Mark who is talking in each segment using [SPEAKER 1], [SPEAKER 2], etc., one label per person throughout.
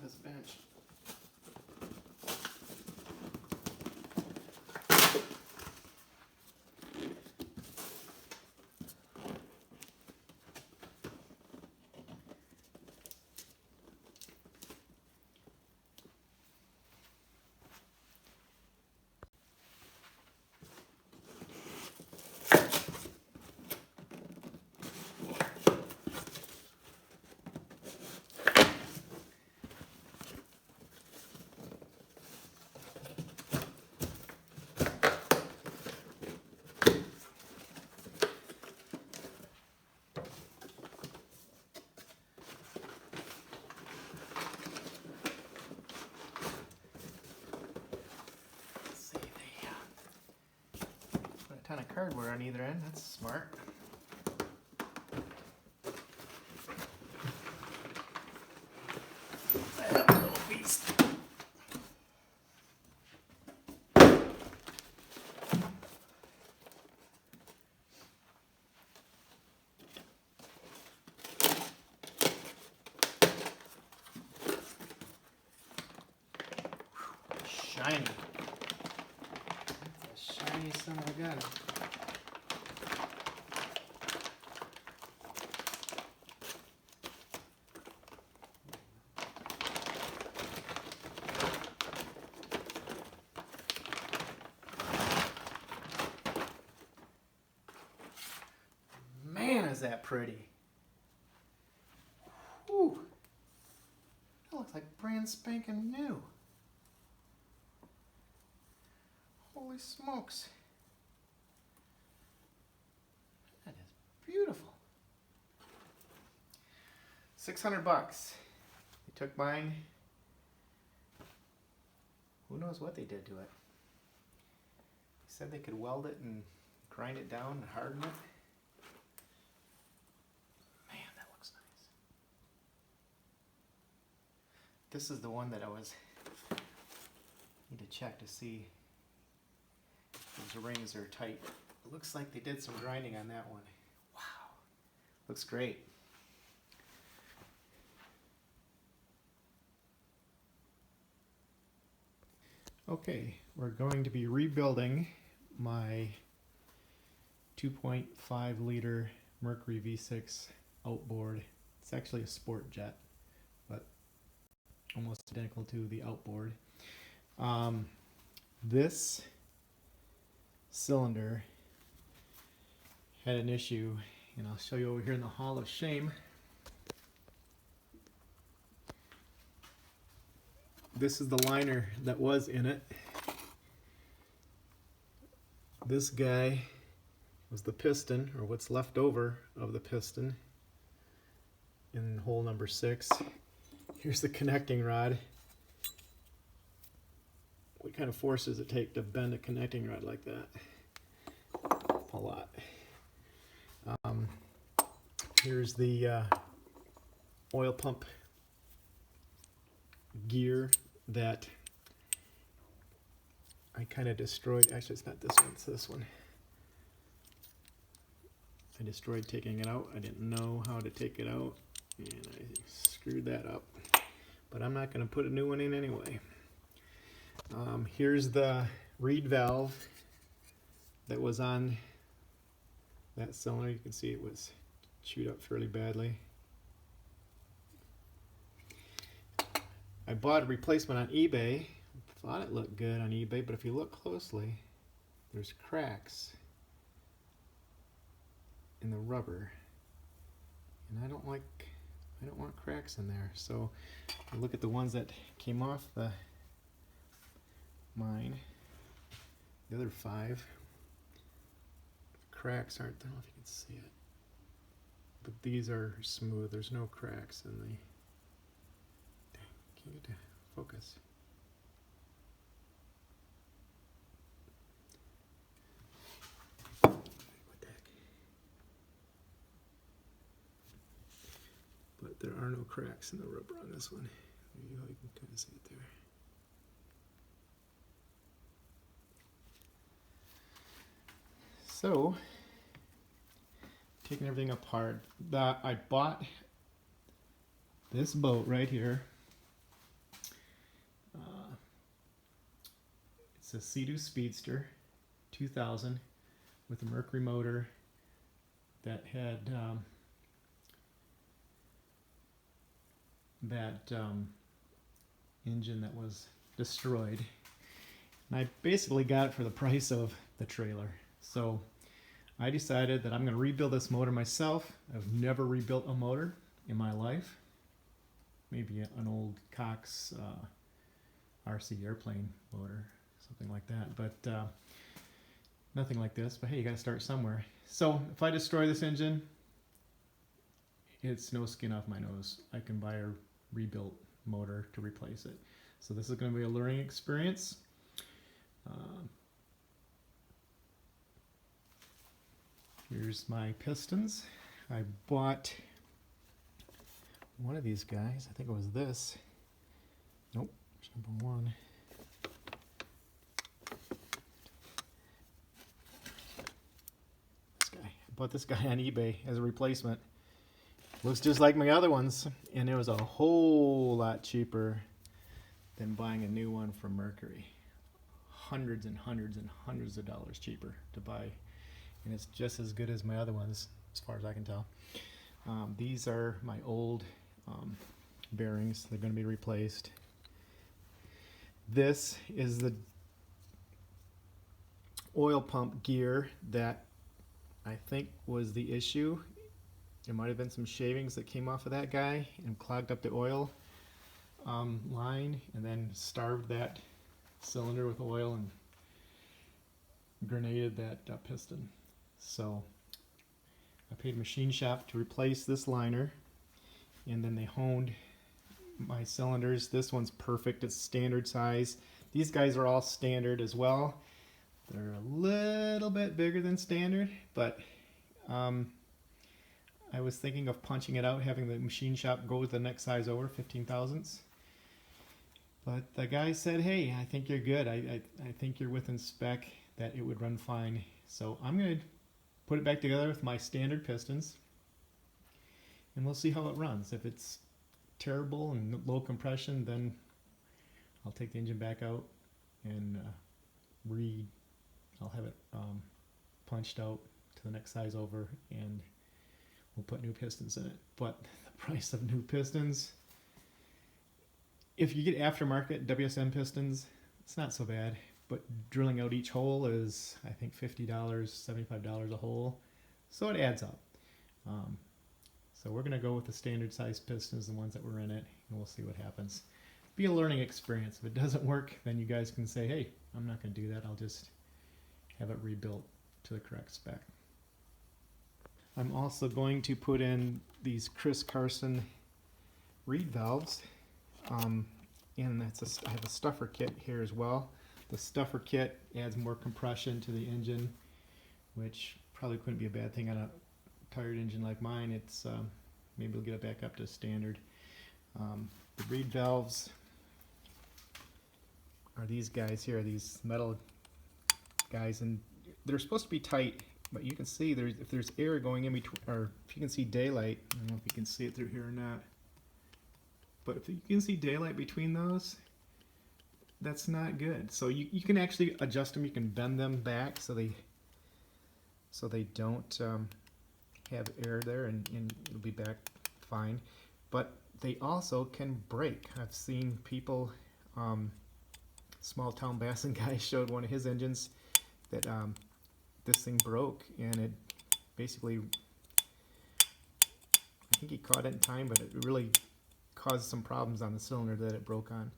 [SPEAKER 1] his bench. Ton of cardboard on either end. That's smart. That little beast. Shiny. Shiny son of a gun. Man, is that pretty. Whew. That looks like brand spanking new. Holy smokes. That is beautiful. $600. They took mine. Who knows what they did to it. They said they could weld it and grind it down and harden it. Man, that looks nice. This is the one that I need to check to see if those rings are tight. It looks like they did some grinding on that one. Wow. Looks great. Okay, we're going to be rebuilding my 2.5 liter Mercury V6 outboard. It's actually a sport jet, but almost identical to the outboard. This cylinder had an issue, and I'll show you over here in the Hall of Shame. This is the liner that was in it. This guy was the piston, or what's left over of the piston, in hole number 6. Here's the connecting rod. What kind of force does it take to bend a connecting rod like that? A lot. Here's the oil pump gear that I kind of destroyed. Actually, it's not this one, it's this one. I destroyed taking it out. I didn't know how to take it out, and I screwed that up. But I'm not going to put a new one in anyway. Here's the reed valve that was on that cylinder. You can see it was chewed up fairly badly. I bought a replacement on eBay. Thought it looked good on eBay, but if you look closely, there's cracks in the rubber, and I don't want cracks in there. So I look at the ones that came off the mine. The other 5 cracks aren't. I don't know if you can see it, but these are smooth. There's no cracks in the. Can't get to focus. What the heck? But there are no cracks in the rubber on this one. There you go, you can kind of see it there. So, taking everything apart, I bought this boat right here a Sea-Doo Speedster 2000 with a Mercury motor that had engine that was destroyed. And I basically got it for the price of the trailer. So I decided that I'm going to rebuild this motor myself. I've never rebuilt a motor in my life. Maybe an old Cox RC airplane motor, something like that. But nothing like this. But hey, you got to start somewhere. So if I destroy this engine, it's no skin off my nose. I can buy a rebuilt motor to replace it. So this is going to be a learning experience. Here's my pistons. I bought one of these guys. I think it was this. Nope, it's number one. This guy. I bought this guy on eBay as a replacement. Looks just like my other ones, and it was a whole lot cheaper than buying a new one from Mercury. Hundreds and hundreds and hundreds of dollars cheaper to buy, and it's just as good as my other ones as far as I can tell. These are my old bearings. They're going to be replaced. This is the oil pump gear that I think was the issue. There might have been some shavings that came off of that guy and clogged up the oil line, and then starved that cylinder with oil and grenaded that piston. So I paid machine shop to replace this liner, and then they honed my cylinders. This one's perfect. It's standard size. These guys are all standard as well. They're a little bit bigger than standard, but I was thinking of punching it out, having the machine shop go with the next size over, 15 thousandths. But the guy said, hey, I think you're good. I think you're within spec, that it would run fine. So I'm going to put it back together with my standard pistons, and we'll see how it runs. If it's terrible and low compression, then I'll take the engine back out and I'll have it punched out to the next size over, and we'll put new pistons in it. But the price of new pistons, if you get aftermarket WSM pistons, it's not so bad. But drilling out each hole is, I think, $50, $75 a hole. So it adds up. So we're going to go with the standard size pistons, the ones that were in it, and we'll see what happens. Be a learning experience. If it doesn't work, then you guys can say, hey, I'm not going to do that. I'll just have it rebuilt to the correct spec. I'm also going to put in these Chris Carson reed valves. And I have a stuffer kit here as well. The stuffer kit adds more compression to the engine, which probably couldn't be a bad thing on a tired engine like mine. It's maybe we'll get it back up to standard. The reed valves are these guys here, these metal guys, and they're supposed to be tight, but you can see if there's air going in between, or if you can see daylight. I don't know if you can see it through here or not, but if you can see daylight between those, that's not good. So you can actually adjust them. You can bend them back so they don't have air there, and it'll be back fine. But they also can break. I've seen people, small town Bassin guy showed one of his engines that this thing broke, and it basically, I think he caught it in time, but it really caused some problems on the cylinder that it broke on.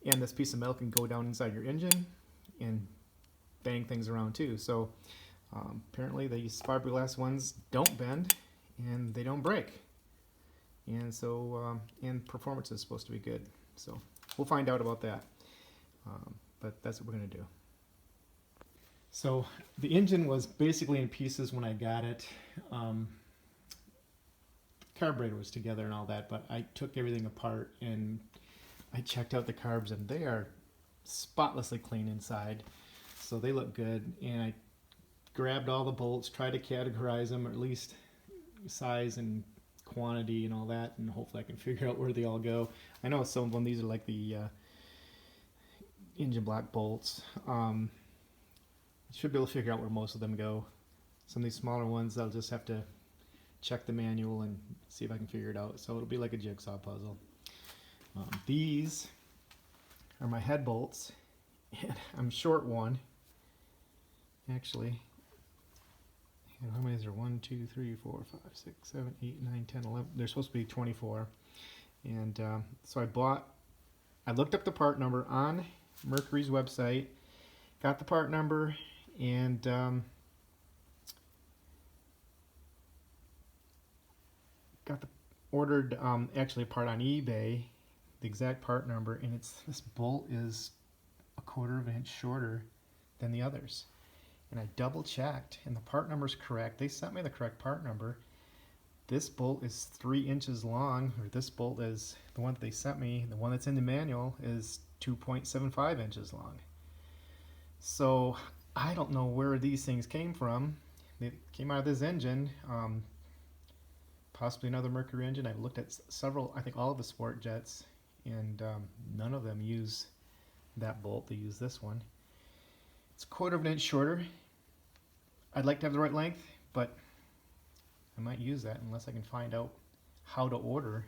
[SPEAKER 1] And this piece of metal can go down inside your engine and bang things around too. So apparently these fiberglass ones don't bend and they don't break. And so, and performance is supposed to be good. So we'll find out about that. But that's what we're going to do. So the engine was basically in pieces when I got it. Carburetor was together and all that, but I took everything apart and I checked out the carbs, and they are spotlessly clean inside, so they look good. And I grabbed all the bolts, tried to categorize them, or at least size and quantity and all that, and hopefully I can figure out where they all go. I know some of them, these are like the engine block bolts. Should be able to figure out where most of them go. Some of these smaller ones, I'll just have to check the manual and see if I can figure it out. So it'll be like a jigsaw puzzle. These are my head bolts, and I'm short one. Actually, how many is there? 1, 2, 3, 4, 5, 6, 7, 8, 9, 10, 11. They're supposed to be 24. And so I looked up the part number on Mercury's website, got the part number, and ordered actually a part on eBay, the exact part number, and this bolt is 1/4 of an inch shorter than the others. And I double checked, and the part number is correct. They sent me the correct part number. This bolt is 3 inches long, or this bolt is the one that they sent me. The one that's in the manual is 2.75 inches long. So I don't know where these things came from. They came out of this engine, possibly another Mercury engine. I've looked at several, I think all of the sport jets, and none of them use that bolt. They use this one. It's 1/4 of an inch shorter. I'd like to have the right length, but I might use that unless I can find out how to order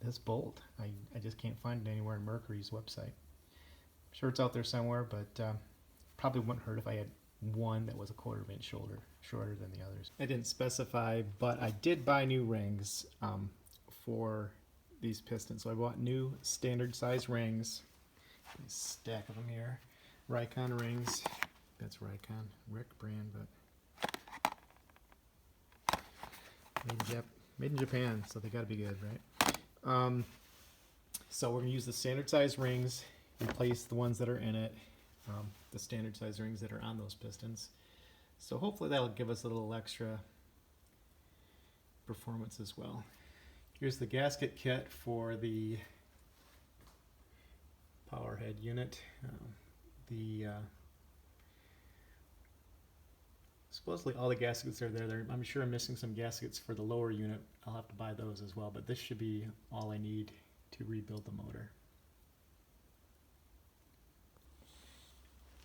[SPEAKER 1] this bolt. I just can't find it anywhere on Mercury's website. I'm sure it's out there somewhere, but probably wouldn't hurt if I had one that was 1/4 of an inch shorter than the others. I didn't specify, but I did buy new rings for these pistons. So I bought new standard size rings. A stack of them here. Rikon rings. That's Rikon, Rick brand, but made in Japan, so they got to be good, right? So we're gonna use the standard size rings, replace the ones that are in it, the standard size rings that are on those pistons. So hopefully that'll give us a little extra performance as well. Here's the gasket kit for the power head unit. Supposedly all the gaskets are there. I'm sure I'm missing some gaskets for the lower unit. I'll have to buy those as well, but this should be all I need to rebuild the motor.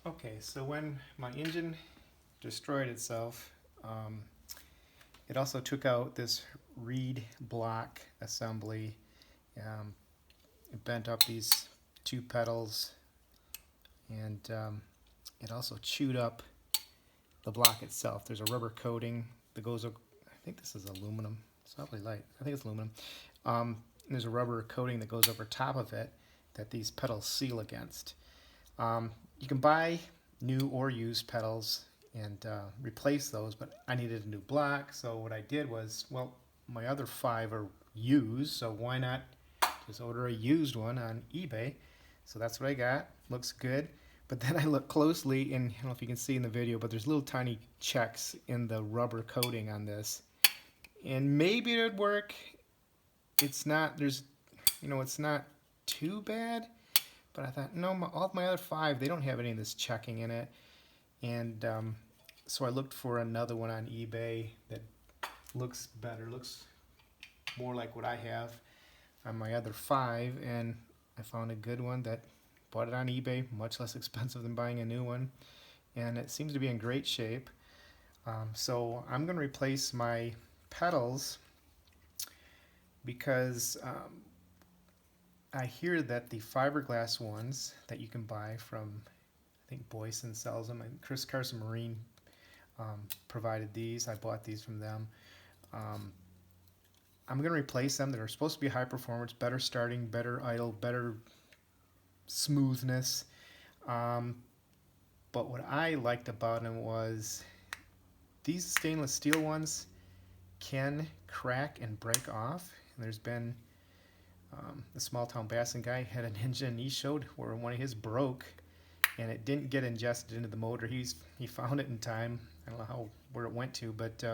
[SPEAKER 1] Okay, so when my engine destroyed itself, it also took out this reed block assembly. It bent up these 2 pedals, and it also chewed up the block itself. There's a rubber coating that goes over, I think this is aluminum. It's awfully light. I think it's aluminum. There's a rubber coating that goes over top of it that these pedals seal against. You can buy new or used pedals and replace those, but I needed a new block, so what I did was, well, my other 5 are used, so why not just order a used one on eBay? So that's what I got. Looks good. But then I look closely, and I don't know if you can see in the video, but there's little tiny checks in the rubber coating on this. And maybe it would work. It's not, it's not too bad. But I thought, no, all of my other 5, they don't have any of this checking in it. And so I looked for another one on eBay that looks better, looks more like what I have on my other 5. And I found a good one that bought it on eBay, much less expensive than buying a new one, and it seems to be in great shape. So I'm going to replace my pedals because I hear that the fiberglass ones that you can buy from, I think Boyson sells them, and Chris Carson Marine provided these. I bought these from them. I'm going to replace them. They're supposed to be high performance, better starting, better idle, better smoothness, but what I liked about them was these stainless steel ones can crack and break off. And there's been the small town Bassin guy had an engine he showed where one of his broke and it didn't get ingested into the motor. He found it in time. I don't know where it went to, but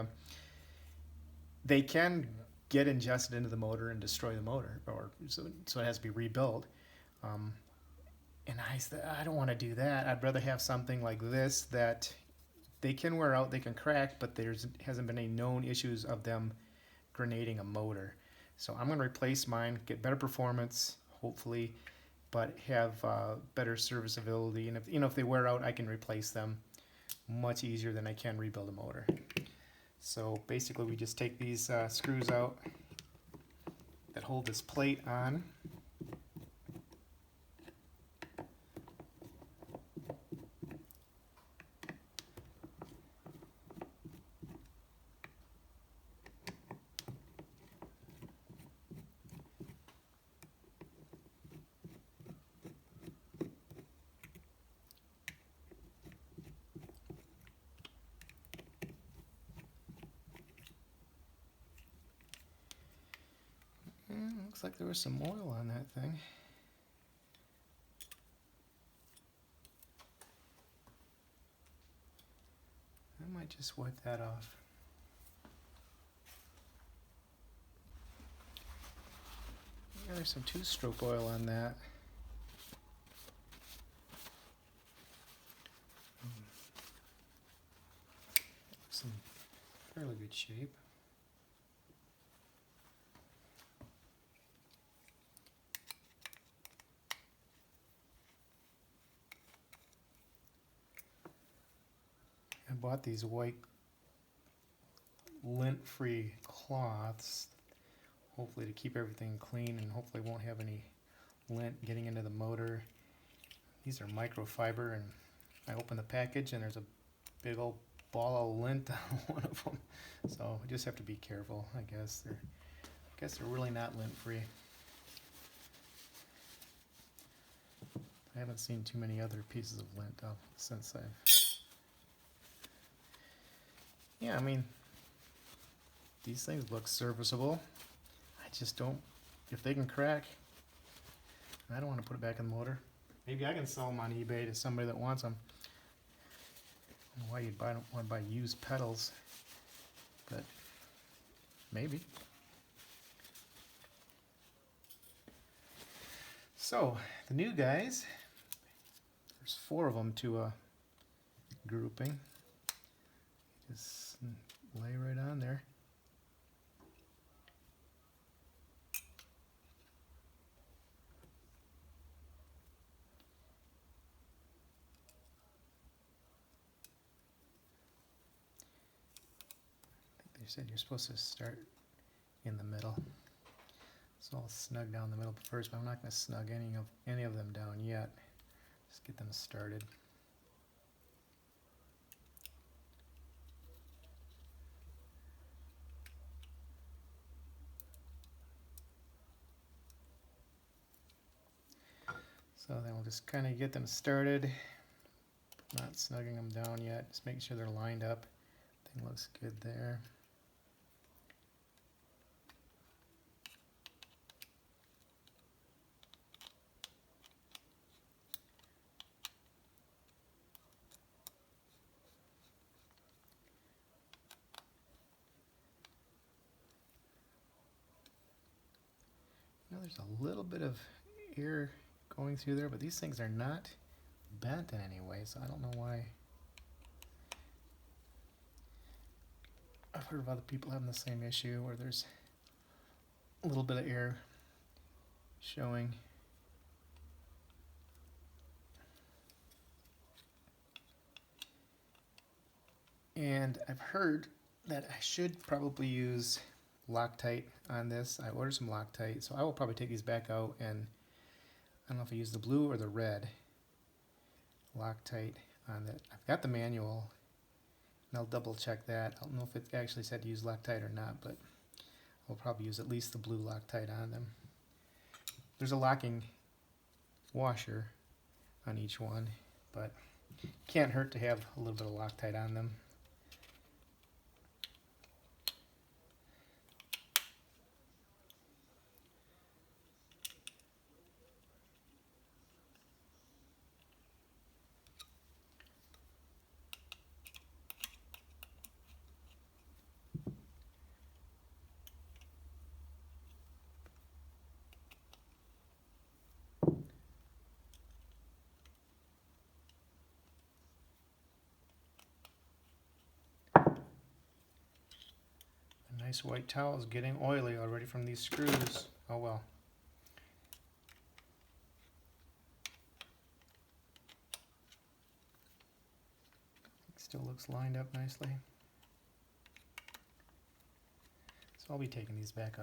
[SPEAKER 1] they can get ingested into the motor and destroy the motor, or so it has to be rebuilt. And I said, I don't want to do that. I'd rather have something like this that they can wear out, they can crack, but there hasn't been any known issues of them grenading a motor. So I'm going to replace mine, get better performance, hopefully, but have better serviceability. And if they wear out, I can replace them much easier than I can rebuild a motor. So basically, we just take these screws out that hold this plate on. Looks like there was some oil on that thing. I might just wipe that off. Yeah, there's some two-stroke oil on that. Looks in fairly good shape. I bought these white lint-free cloths, hopefully to keep everything clean, and hopefully won't have any lint getting into the motor. These are microfiber, and I open the package and there's a big old ball of lint on one of them. So I just have to be careful. I guess they're really not lint-free. I haven't seen too many other pieces of lint since yeah, I mean, these things look serviceable. I just don't, if they can crack, I don't want to put it back in the motor. Maybe I can sell them on eBay to somebody that wants them. I don't know why you'd want to buy used pedals, but maybe. So, the new guys, there's 4 of them to a grouping. Just lay right on there. I think they said you're supposed to start in the middle. So I'll snug down the middle first, but I'm not going to snug any of them down yet. Just get them started. So then we'll just kind of get them started. Not snugging them down yet, just making sure they're lined up. Thing looks good there. Now there's a little bit of air going through there, but these things are not bent in any way, so I don't know why. I've heard of other people having the same issue where there's a little bit of air showing. And I've heard that I should probably use Loctite on this. I ordered some Loctite, so I will probably take these back out, and I don't know if I use the blue or the red Loctite on it. I've got the manual, and I'll double check that. I don't know if it actually said to use Loctite or not, but I'll probably use at least the blue Loctite on them. There's a locking washer on each one, but can't hurt to have a little bit of Loctite on them. Nice white towel is getting oily already from these screws. Oh well. Still looks lined up nicely. So I'll be taking these back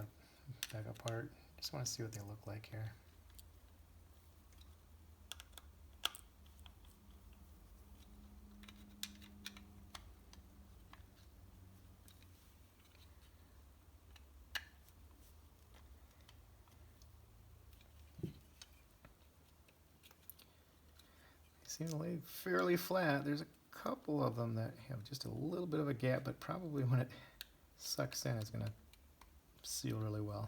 [SPEAKER 1] apart. Just want to see what they look like here. Seem to lay fairly flat. There's a couple of them that have just a little bit of a gap, but probably when it sucks in, it's going to seal really well.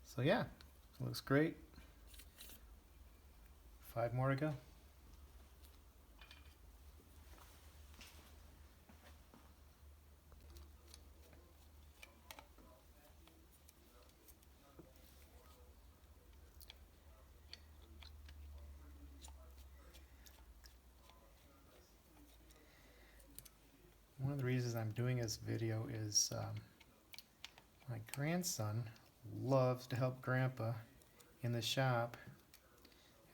[SPEAKER 1] So yeah, it looks great. 5 more to go. One of the reasons I'm doing this video is my grandson loves to help Grandpa in the shop.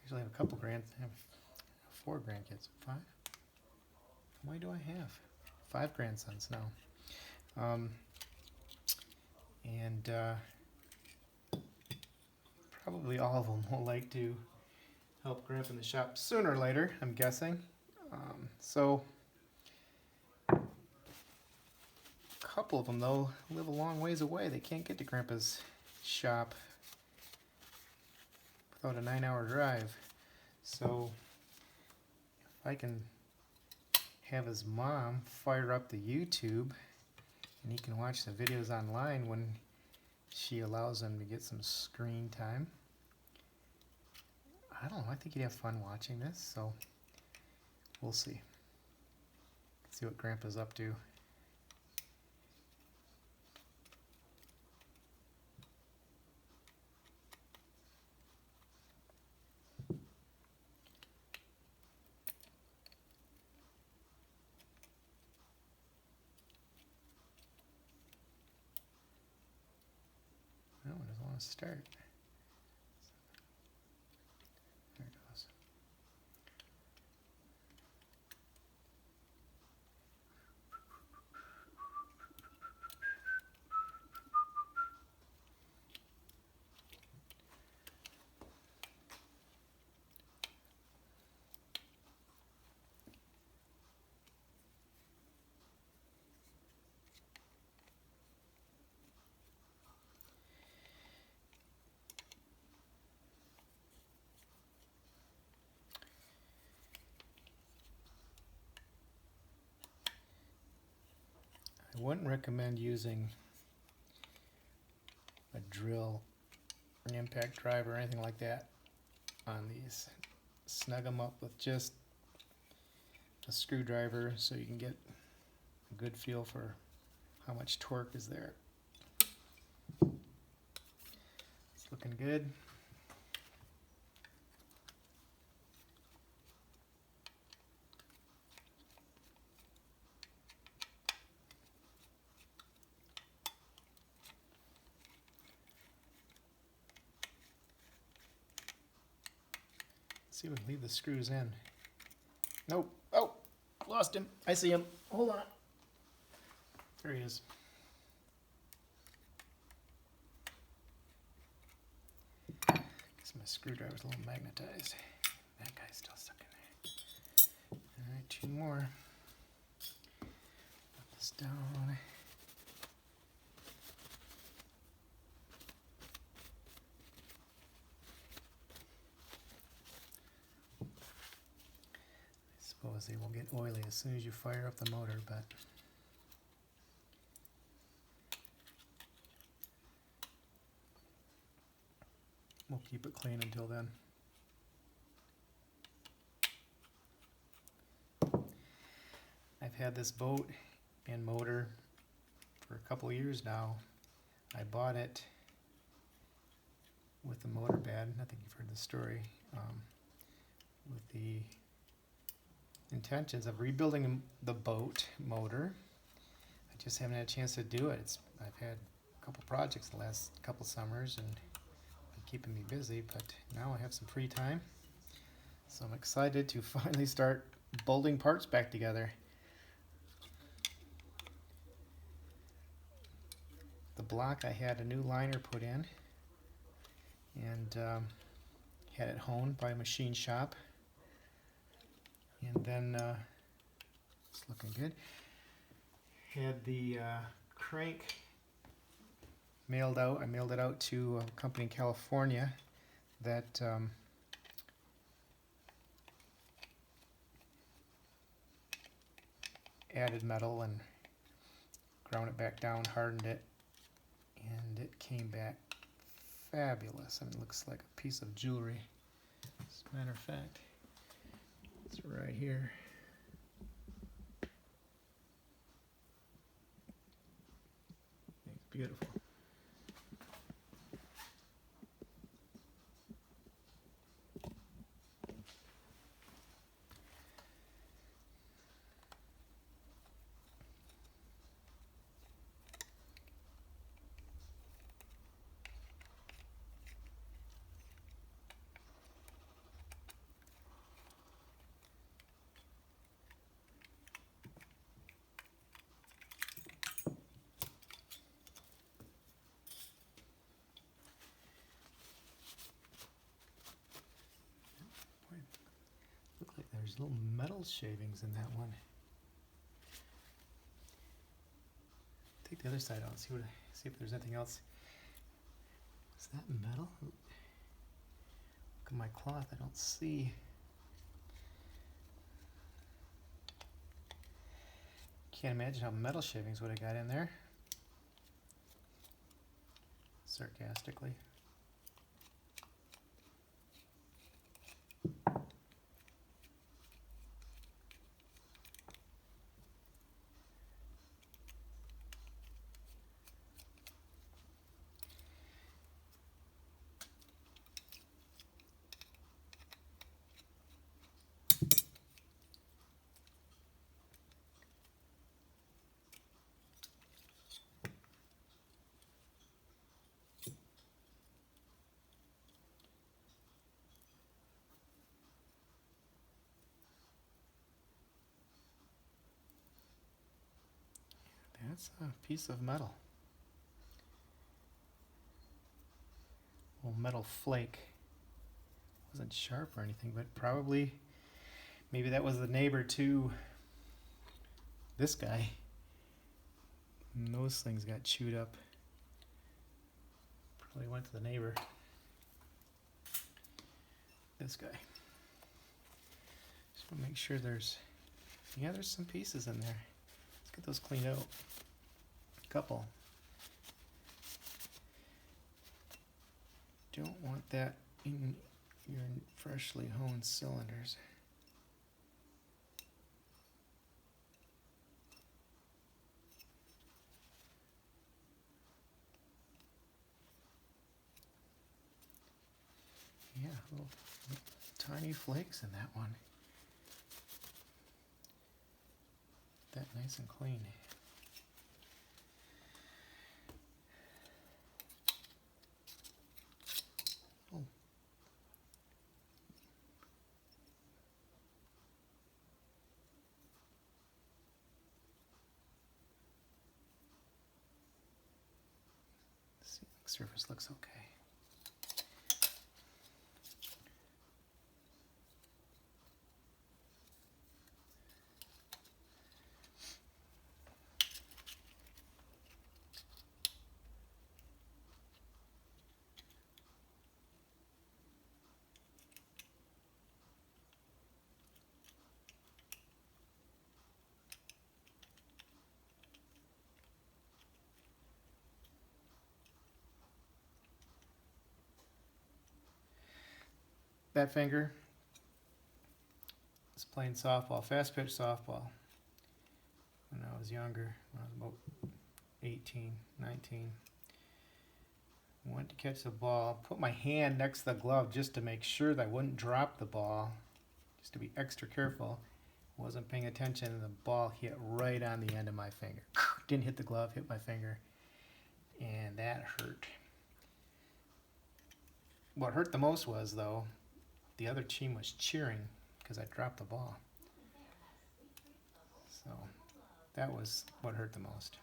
[SPEAKER 1] Actually, I have a couple I have 4 grandkids. 5? How many do I have? 5 grandsons now. And probably all of them will like to help Grandpa in the shop sooner or later, I'm guessing. So a couple of them, though, live a long ways away. They can't get to Grandpa's shop without a 9-hour drive. So if I can have his mom fire up the YouTube and he can watch the videos online when she allows him to get some screen time. I don't know, I think he'd have fun watching this, so we'll see. See what Grandpa's up to. No, it doesn't want to start. There it goes. I wouldn't recommend using a drill, an impact drive, or anything like that on these. Snug them up with just a screwdriver so you can get a good feel for how much torque is there. It's looking good. See if we can leave the screws in. Nope. Oh, lost him. I see him. Hold on. There he is. Guess my screwdriver's a little magnetized. That guy's still stuck in there. Alright, 2 more. Put this down. I suppose they will get oily as soon as you fire up the motor, but we'll keep it clean until then. I've had this boat and motor for a couple years now. I bought it with the motor bad. I think you've heard the story. With the intentions of rebuilding the boat motor. I just haven't had a chance to do it. I've had a couple projects the last couple summers and been keeping me busy, but now I have some free time. So I'm excited to finally start bolting parts back together. the block I had a new liner put in, and had it honed by a machine shop, and then it's looking good. Had the crank mailed out. I mailed it out to a company in California that added metal and ground it back down, hardened it, and it came back fabulous. I mean, it looks like a piece of jewelry. As a matter of fact, it's right here. It's beautiful. Look like there's little metal shavings in that one. Take the other side out and see if there's anything else. Is that metal? Look at my cloth, I don't see. Can't imagine how metal shavings would have got in there. Sarcastically. That's a piece of metal. A little metal flake. Wasn't sharp or anything, but probably, maybe that was the neighbor to this guy. And those things got chewed up. Probably went to the neighbor. This guy. Just want to make sure there's some pieces in there. Let's get those cleaned out. Couple. Don't want that in your freshly honed cylinders. Yeah, little tiny flakes in that one. That nice and clean. Surface looks okay. That finger is playing softball, fast pitch softball. When I was younger, when I was about 18, 19. Went to catch the ball, put my hand next to the glove just to make sure that I wouldn't drop the ball, just to be extra careful. Wasn't paying attention and the ball hit right on the end of my finger. Didn't hit the glove, hit my finger, and that hurt. What hurt the most was, though, the other team was cheering because I dropped the ball. So that was what hurt the most.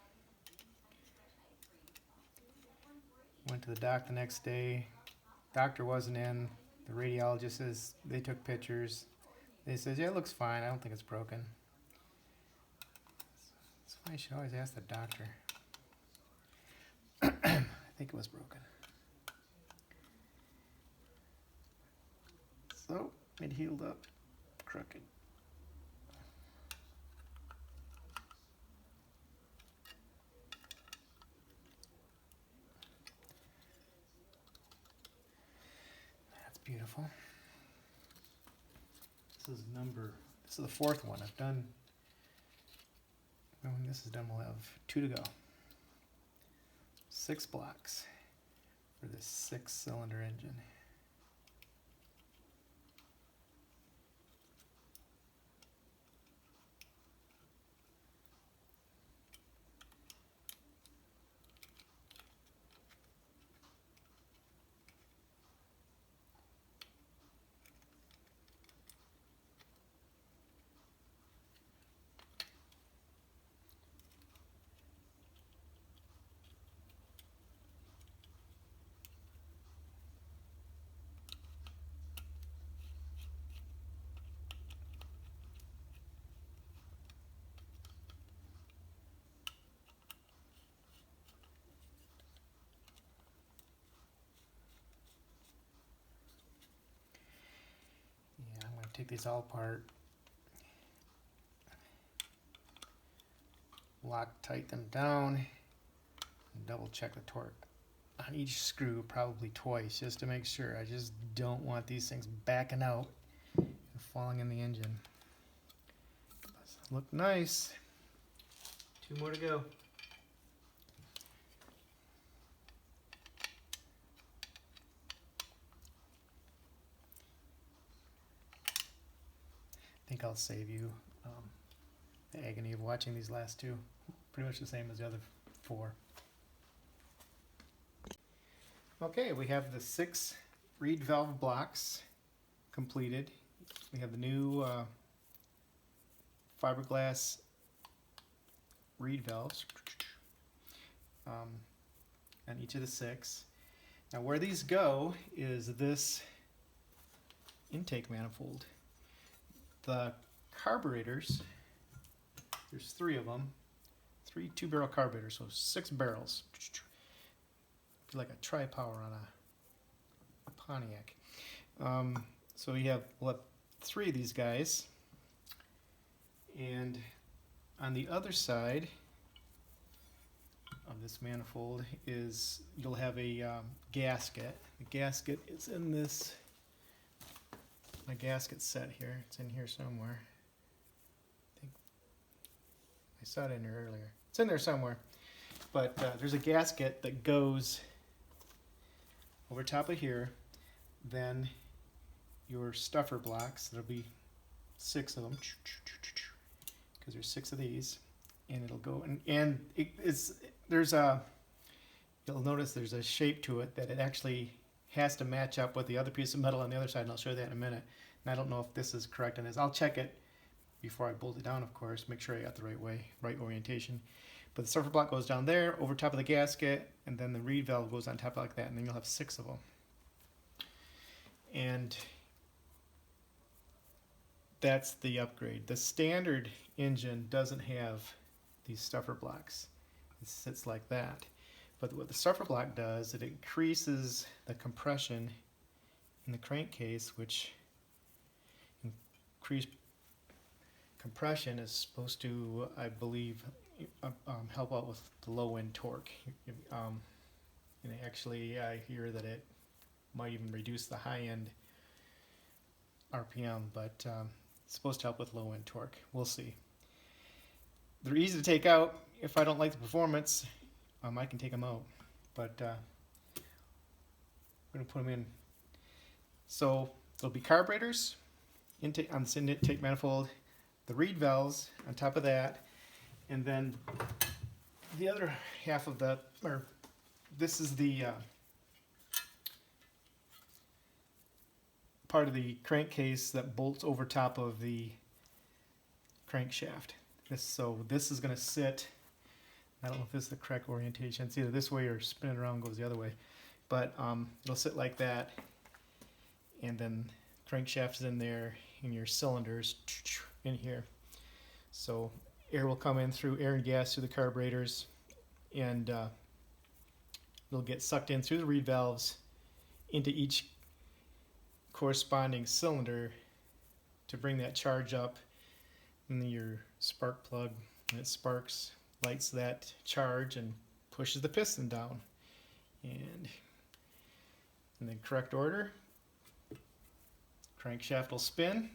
[SPEAKER 1] Went to the doc the next day. Doctor wasn't in. The radiologist says they took pictures. They said, yeah, it looks fine. I don't think it's broken. That's why you should always ask the doctor. I think it was broken. So it healed up crooked. That's beautiful. This is the fourth one I've done. When this is done, we'll have 2 to go. 6 blocks for this 6-cylinder engine. Yeah, I'm going to take these all apart, Loctite them down, and double check the torque on each screw probably twice just to make sure. I just don't want these things backing out and falling in the engine. Look nice. 2 more to go. I think I'll save you the agony of watching these last 2. Pretty much the same as the other 4. Okay, we have the 6 reed valve blocks completed. We have the new fiberglass reed valves on each of the 6. Now where these go is this intake manifold. The carburetors, there's 3 of them, 3 2-barrel carburetors, so 6 barrels. Like a tri-power on a Pontiac. So we'll have 3 of these guys, and on the other side of this manifold is you'll have a gasket. The gasket is in this. My gasket set here. It's in here somewhere. I think I saw it in there earlier. It's in there somewhere. But there's a gasket that goes over top of here. Then your stuffer blocks. There'll be 6 of them because there's 6 of these, and it'll go and you'll notice there's a shape to it that it actually has to match up with the other piece of metal on the other side, and I'll show you that in a minute. And I don't know if this is correct on this. I'll check it before I bolt it down, of course, make sure I got the right orientation. But the stuffer block goes down there, over top of the gasket, and then the reed valve goes on top like that, and then you'll have 6 of them. And that's the upgrade. The standard engine doesn't have these stuffer blocks. It sits like that. But what the stuffer block does, it increases the compression in the crankcase, which increased compression is supposed to, I believe, help out with the low end torque. And actually, I hear that it might even reduce the high end RPM, but it's supposed to help with low end torque. We'll see. They're easy to take out. If I don't like the performance, I can take them out, but we're going to put them in. So there'll be carburetors intake on this intake manifold, the reed valves on top of that, and then the other half of the, or this is the part of the crankcase that bolts over top of the crankshaft. So this is going to sit, I don't know if this is the correct orientation, it's either this way or spin it around goes the other way. but it'll sit like that, and then crankshaft is in there, and your cylinders in here. So air will come in through air and gas through the carburetors, and it'll get sucked in through the reed valves into each corresponding cylinder to bring that charge up. And then your spark plug, and it sparks, lights that charge and pushes the piston down. And in the correct order, crankshaft will spin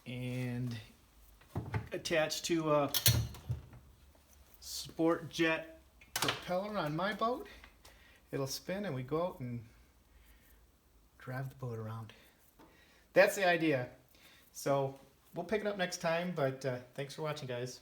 [SPEAKER 1] and attached to a sport jet propeller on my boat, it'll spin and we go out and drive the boat around. That's the idea. So we'll pick it up next time, but thanks for watching, guys.